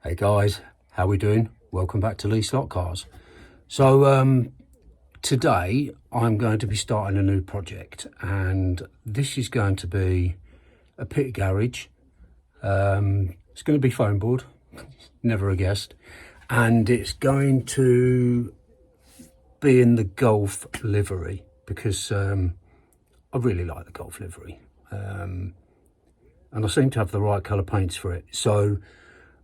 Hey guys, how we doing? Welcome back to Lee Slot Cars. So today I'm going to be starting a new project, and this is going to be a pit garage. It's going to be foam board, never a guessed, and it's going to be in the Golf livery because I really like the Golf livery, and I seem to have the right colour paints for it. So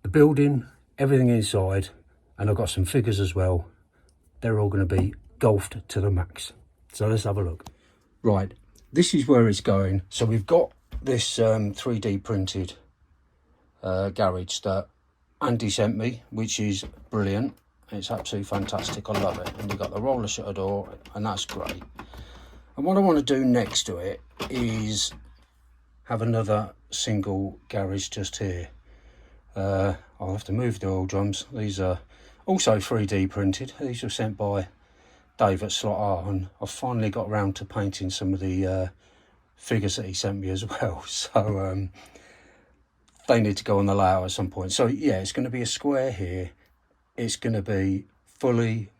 the building, everything inside, and I've got some figures as well, they're all going to be golfed to the max. So let's have a look. Right, this is where it's going. So we've got this 3D printed garage that Andy sent me, which is brilliant. It's absolutely fantastic, I love it. And you've got the roller shutter door, and that's great. And what I want to do next to it is have another single garage just here. I'll have to move the oil drums. These are also 3D printed. These were sent by Dave at Slot Art, and I've finally got around to painting some of the figures that he sent me as well. So they need to go on the layout at some point. So yeah, it's going to be a square here. It's going to be fully,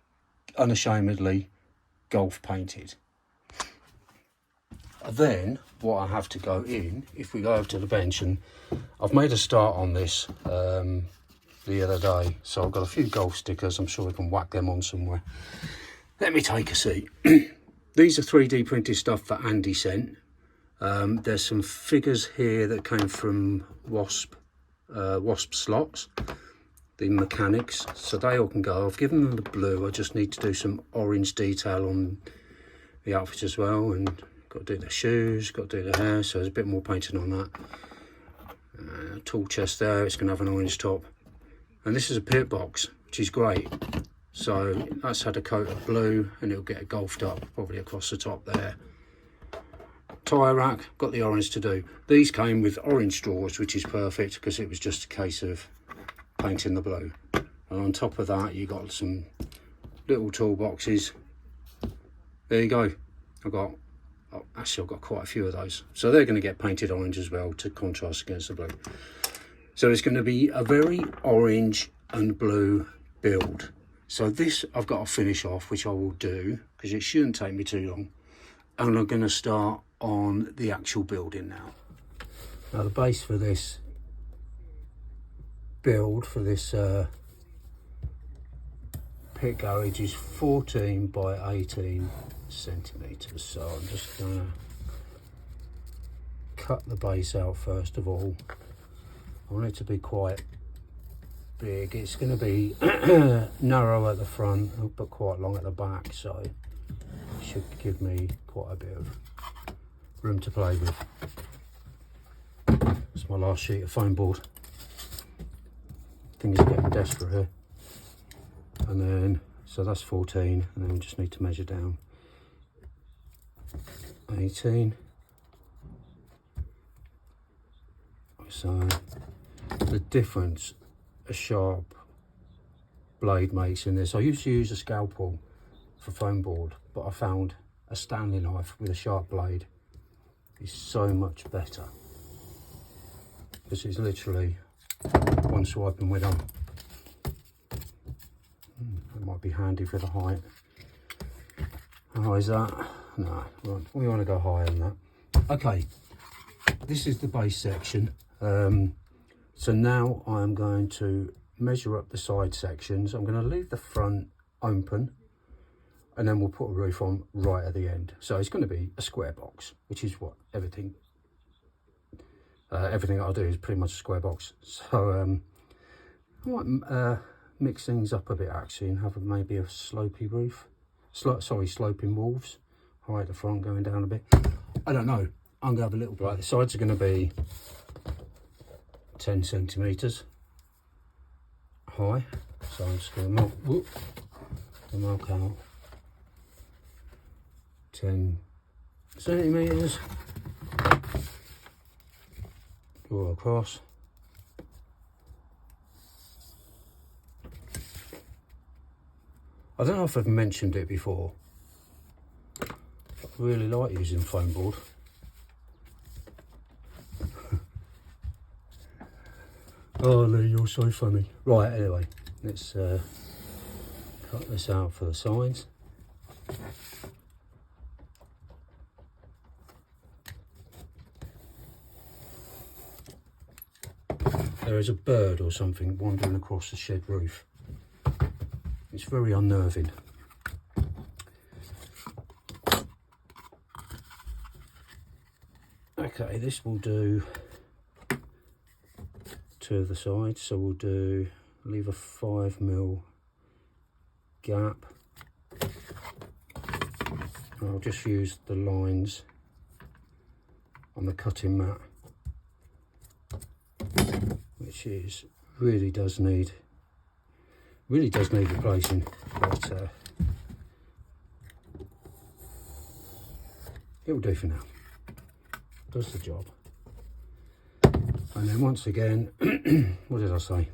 unashamedly golf painted. Then what I have to go in, if we go over to the bench, and I've made a start on this the other day, so I've got a few golf stickers. I'm sure we can whack them on somewhere. Let me take a seat. These are 3D printed stuff that Andy sent. There's some figures here that came from Wasp slots, the mechanics, so they all can go. I've given them the blue. I just need to do some orange detail on the outfit as well, and got to do the shoes, got to do the hair, so there's a bit more painting on that. Tool chest there, it's going to have an orange top. And this is a pit box, which is great. So that's had a coat of blue, and it'll get golfed up, probably across the top there. Tyre rack, got the orange to do. These came with orange straws, which is perfect, because it was just a case of painting the blue. And on top of that, you got some little toolboxes. There you go. I've got quite a few of those, so they're going to get painted orange as well to contrast against the blue. So it's going to be a very orange and blue build. So this I've got to finish off, which I will do because it shouldn't take me too long, and I'm going to start on the actual building now. Now the base for this build, for this pit garage, is 14 by 18 centimeters. So I'm just gonna cut the base out first of all. I want it to be quite big. It's going to be narrow at the front but quite long at the back, so it should give me quite a bit of room to play with. It's my last sheet of foam board. Things are getting desperate here. And then, so that's 14, and then we just need to measure down. 18. So the difference a sharp blade makes in this. I used to use a scalpel for foam board, but I found a Stanley knife with a sharp blade is so much better, because it's literally one swipe and we're done. It might be handy for the height. How high is that? No, we want to go higher than that. Okay, this is the base section. So now I'm going to measure up the side sections. I'm going to leave the front open, and then we'll put a roof on right at the end. So it's going to be a square box, which is what everything I'll do is pretty much a square box. So I might mix things up a bit actually, and have maybe a slopey roof. Sloping walls. High at the front, going down a bit. I don't know. I'm going to have a little bit. Right, the sides are going to be 10 centimetres high. So I'm just going to mark out 10 centimetres. Go across. I don't know if I've mentioned it before. I really like using foam board. Oh Lee, you're so funny. Right, anyway, let's cut this out for the sides. There is a bird or something wandering across the shed roof. It's very unnerving. Okay, this will do 2 of the sides, so we'll leave a 5mm gap. I'll just use the lines on the cutting mat, which really does need replacing, but it will do for now. Does the job. And then once again, what did I say?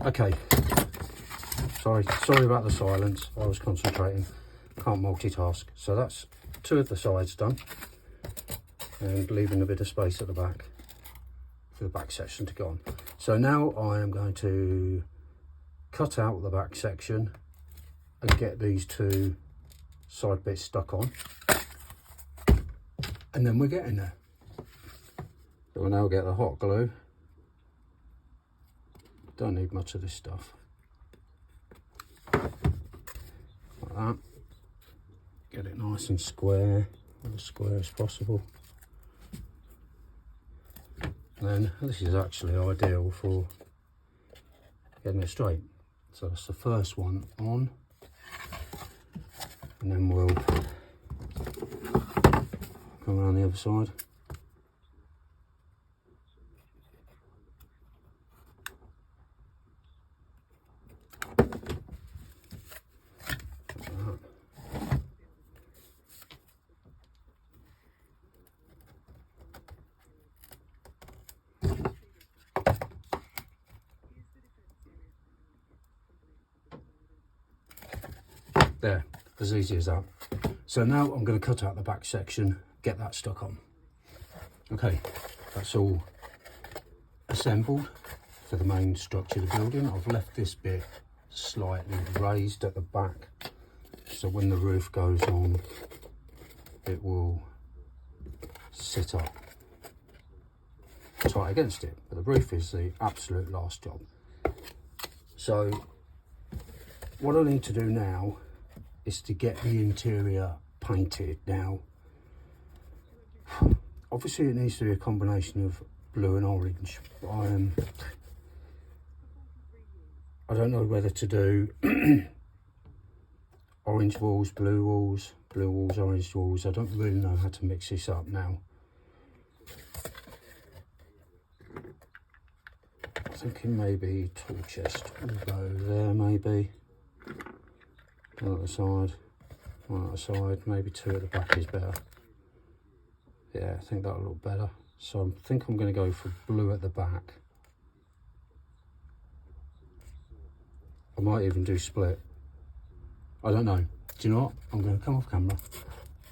Okay, sorry about the silence, I was concentrating, can't multitask. So that's 2 of the sides done, and leaving a bit of space at the back for the back section to go on. So now I am going to cut out the back section and get these 2 side bits stuck on, and then we're getting there. So we'll now get the hot glue. Don't need much of this stuff. Like that. Get it nice and square, as square as possible. And then this is actually ideal for getting it straight. So that's the first one on. And then we'll come around the other side. There, as easy as that. So now I'm going to cut out the back section, get that stuck on. Okay, that's all assembled for the main structure of the building. I've left this bit slightly raised at the back, so when the roof goes on, it will sit up tight against it. But the roof is the absolute last job. So what I need to do now is to get the interior painted. Now, obviously it needs to be a combination of blue and orange. I don't know whether to do orange walls, blue walls, orange walls. I don't really know how to mix this up now. I'm thinking maybe tool chest will go there, maybe. One at the side, one at the side, maybe 2 at the back is better. Yeah, I think that'll look better. So I think I'm going to go for blue at the back. I might even do split. I don't know. Do you know what? I'm going to come off camera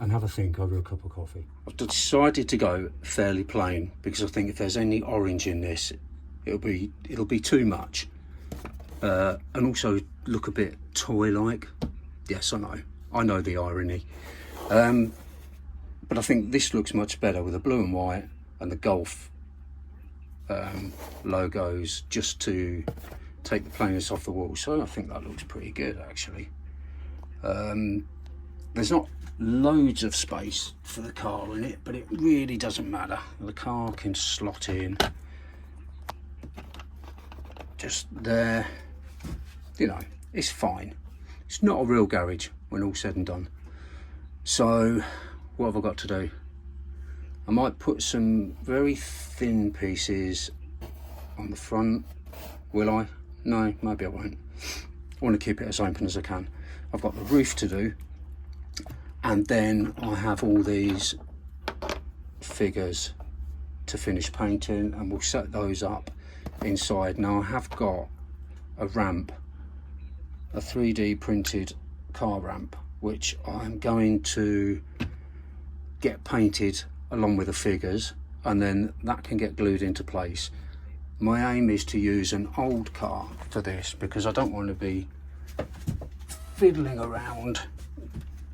and have a think over a cup of coffee. I've decided to go fairly plain because I think if there's any orange in this, it'll be too much, and also look a bit toy-like. Yes, I know the irony, but I think this looks much better with the blue and white and the Golf logos, just to take the plainness off the wall. So I think that looks pretty good, actually. There's not loads of space for the car in it, but it really doesn't matter. The car can slot in just there, you know, it's fine. It's not a real garage when all said and done. So what have I got to do? I might put some very thin pieces on the front. Will I? No, maybe I won't. I want to keep it as open as I can. I've got the roof to do, and then I have all these figures to finish painting, and we'll set those up inside. Now I have got a ramp, a 3D printed car ramp, which I'm going to get painted along with the figures, and then that can get glued into place. My aim is to use an old car for this, because I don't want to be fiddling around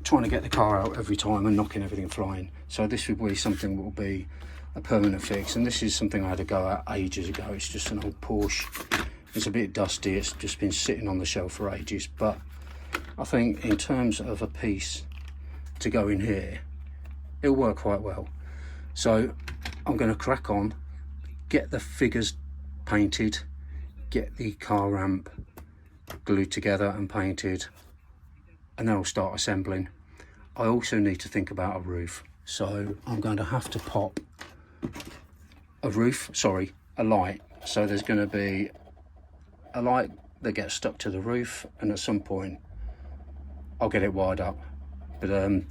trying to get the car out every time and knocking everything flying. So this would be something that will be a permanent fix, and this is something I had to go at ages ago. It's just an old Porsche. It's a bit dusty, it's just been sitting on the shelf for ages, but I think in terms of a piece to go in here, it'll work quite well. So I'm going to crack on, get the figures painted, get the car ramp glued together and painted, and then I'll start assembling. I also need to think about a roof, so I'm going to have to pop a light. So there's going to be a light that gets stuck to the roof, and at some point I'll get it wired up. But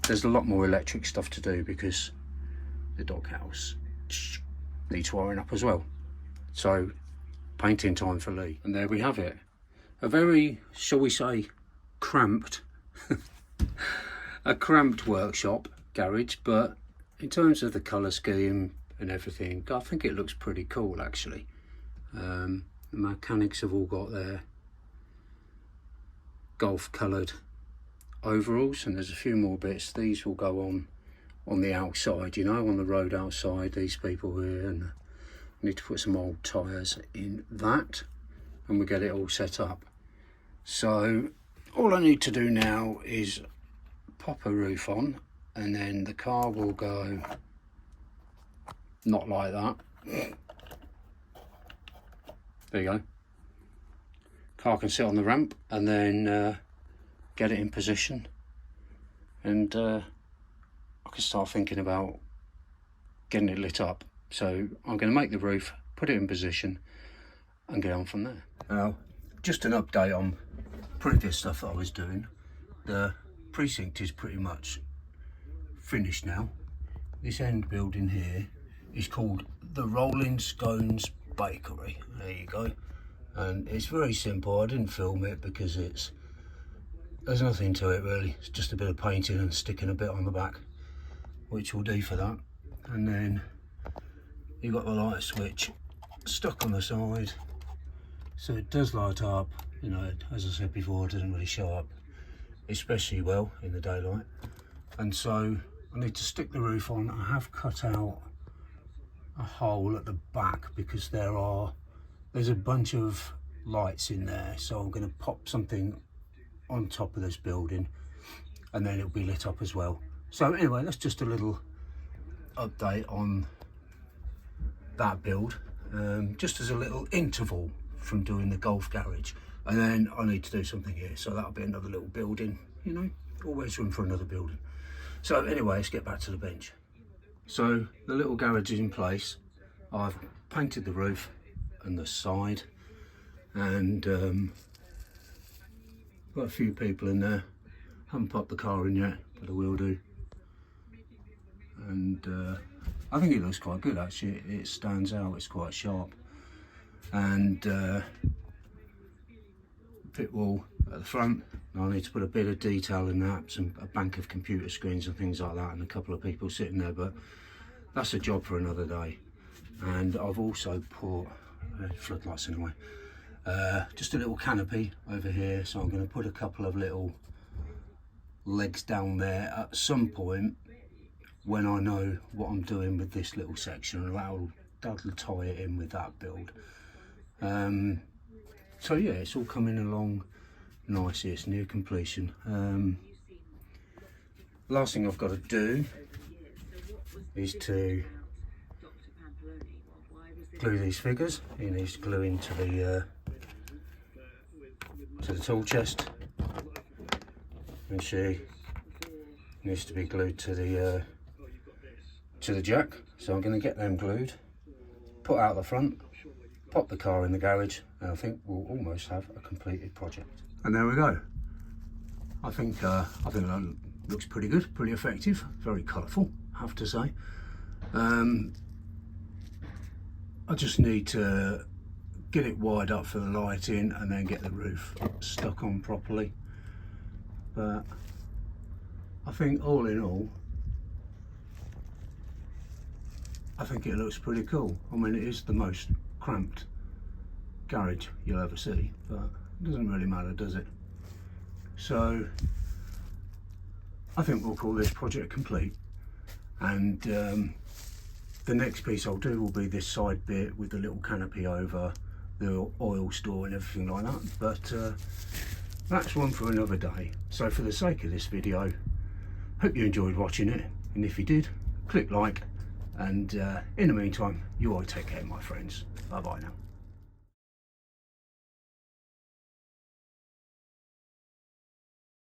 there's a lot more electric stuff to do, because the doghouse needs wiring up as well. So painting time for Lee. And there we have it. A very, shall we say, cramped a cramped workshop garage, but in terms of the colour scheme and everything, I think it looks pretty cool actually. The mechanics have all got their golf coloured overalls, and there's a few more bits. These will go on the outside, you know, on the road outside, these people here, and I need to put some old tyres in that, and we get it all set up. So all I need to do now is pop a roof on, and then the car will go not like that. There you go. Car can sit on the ramp, and then get it in position, and I can start thinking about getting it lit up. So I'm going to make the roof, put it in position, and get on from there. Now, just an update on previous stuff that I was doing. The precinct is pretty much finished now. This end building here is called the Rolling Scones Bakery. There you go. And it's very simple. I didn't film it because there's nothing to it really. It's just a bit of painting and sticking a bit on the back, which will do for that. And then you've got the light switch stuck on the side, so it does light up. You know, as I said before, it doesn't really show up especially well in the daylight. And so I need to stick the roof on. I have cut out a hole at the back because there's a bunch of lights in there, so I'm going to pop something on top of this building, and then it'll be lit up as well. So anyway, that's just a little update on that build, just as a little interval from doing the golf garage. And then I need to do something here, so that'll be another little building, you know, always room for another building. So anyway, let's get back to the bench. So the little garage is in place. I've painted the roof and the side, and got a few people in there. Haven't popped the car in yet, but I will do. And I think it looks quite good actually. It stands out, it's quite sharp. And pit wall at the front. I need to put a bit of detail in that, a bank of computer screens and things like that, and a couple of people sitting there, but that's a job for another day. And I've also put floodlights anyway, just a little canopy over here, so I'm going to put a couple of little legs down there at some point when I know what I'm doing with this little section, and that'll tie it in with that build. So yeah, it's all coming along nicely. It's near completion. Last thing I've got to do is to glue these figures. He needs to glue into the tool chest, and she needs to be glued to the jack. So I'm going to get them glued, put out the front, pop the car in the garage, and I think we'll almost have a completed project. And there we go. I think that looks pretty good, pretty effective, very colourful, I have to say. I just need to get it wired up for the lighting and then get the roof stuck on properly. But I think all in all, I think it looks pretty cool. I mean, it is the most cramped garage you'll ever see, but it doesn't really matter, does it? So I think we'll call this project complete, and the next piece I'll do will be this side bit with the little canopy over the oil store and everything like that, but that's one for another day. So for the sake of this video, hope you enjoyed watching it, and if you did, click like, and in the meantime, you all take care, my friends. Bye bye now.